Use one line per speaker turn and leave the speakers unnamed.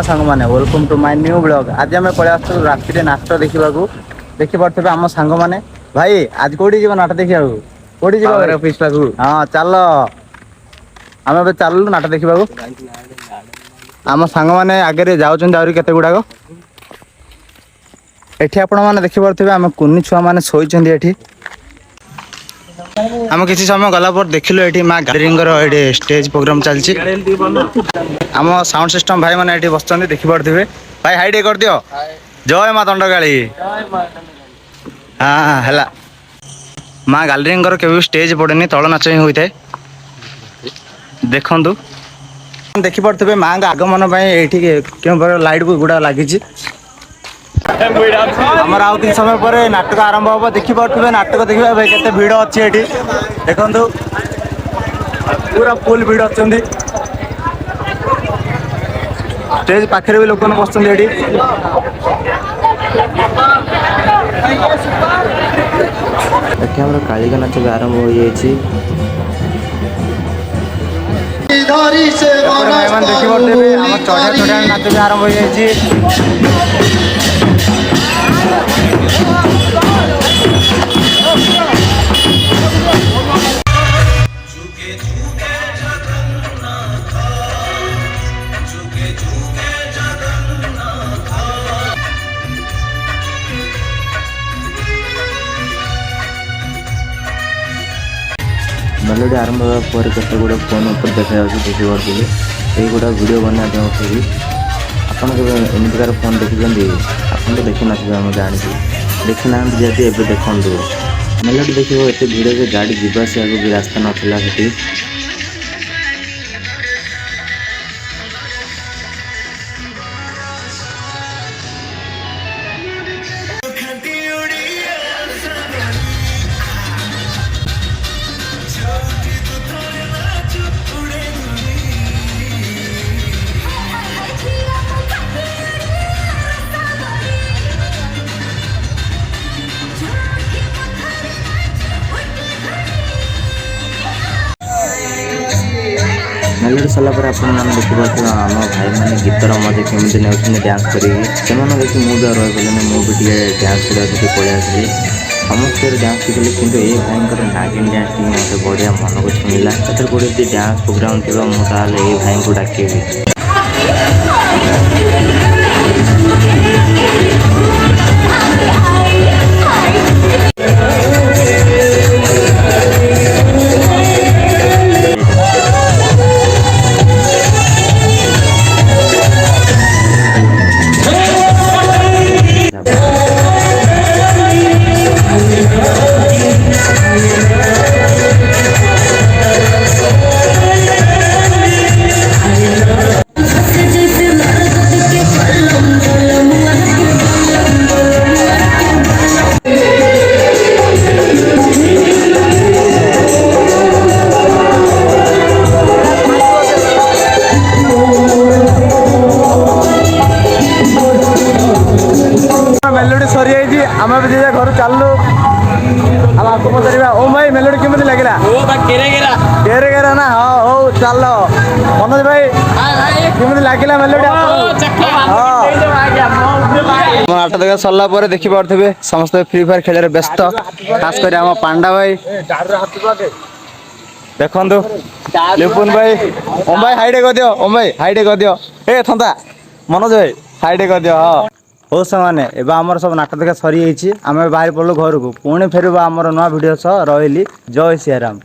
सांग मैंने welcome to my new blog. आज आम पलि आस राति नाट देखा देखी पारे आम सांग मैंने भाई आज कौटी जीव नाट देखा कौटी जीव ऑफिस पाक हाँ चल आम चलू नाट देखा आम सांग मैंने आगे जाऊँच केते गुड़ाक एठी आपण माने देखि पारथिबे आम कुन्नी छुआ माने सोइछन्दी एठी आम किसी समय गला पर देखिलो एठी मां गैदरिंगर एठी स्टेज प्रोग्राम चलछि आम साउंड सिस्टम भाई माने एठी बसचन्दी देखि पारथिबे भाई हाइडे कर दियो जय मां दंडकाली हां हला मां गैदरिंगर केबे स्टेज पड़ेनी तळ नाच ही होइते देखंदु देखि पारथिबे मां का आगमन पई एठी केउ पर लाइट गुडा लागिछि आमर आउ कि समय पर नाटक आरंभ हम देखी पारे नाटक देखा भाई केते भिड़ अच्छी ये देखु पूरा फुल भिड़ अच्छा स्टेज पाखे भी लोक बस कालिका नाच भी आरंभ हो देखी पारे चढ़िया चढ़िया नाच भी आरंभ हो मेलोडी आरंभ होगा केते गुड़ा फोन ऊपर देखा देखी पारे यही गुड़ा वीडियो बना उठेगी आपन के एमतीकार फोन देखी आपन तो देखी ना जानी देखी ना जदि एवं देखु मेलोडी देखो एत भिड़ से गाड़ी जावासिया भी रास्ता नाला से मेलोडी सरला देखिए आम भाई मैंने गीतर मजे केमी ने डांस करी देखिए मुझे रही मुझे डांस कर पलि आसी समस्त डांस देखिए कि ये भाई नागिन डांस मत बढ़िया मन को छुईला से गोटे डांस प्रोग्राम थी मुझे ये भाई को डाक मेलोडी सरी आम घर चलू आपको पचार ओ भाई मेलोडी केमी लगे घेरे घेरा ना हाँ हो चल मनोज भाई केमी लगे मेलोडी नाट देखा सरला देखी पारे समस्त फ्री फायर खेल व्यस्त खास कर आम पांडा भाई देखु लिपुन भाई ओम भाई हाइडे कर दियो ओम भाई हाइडे कर दियो ए थंता मनोज भाई हाइडे कर दियो हाँ हो साने एमर सब नाटक देखा सरी आम बाहर पड़ू घर को पुणी फेर आम नुआ भिडियो सह रही जय सियाराम।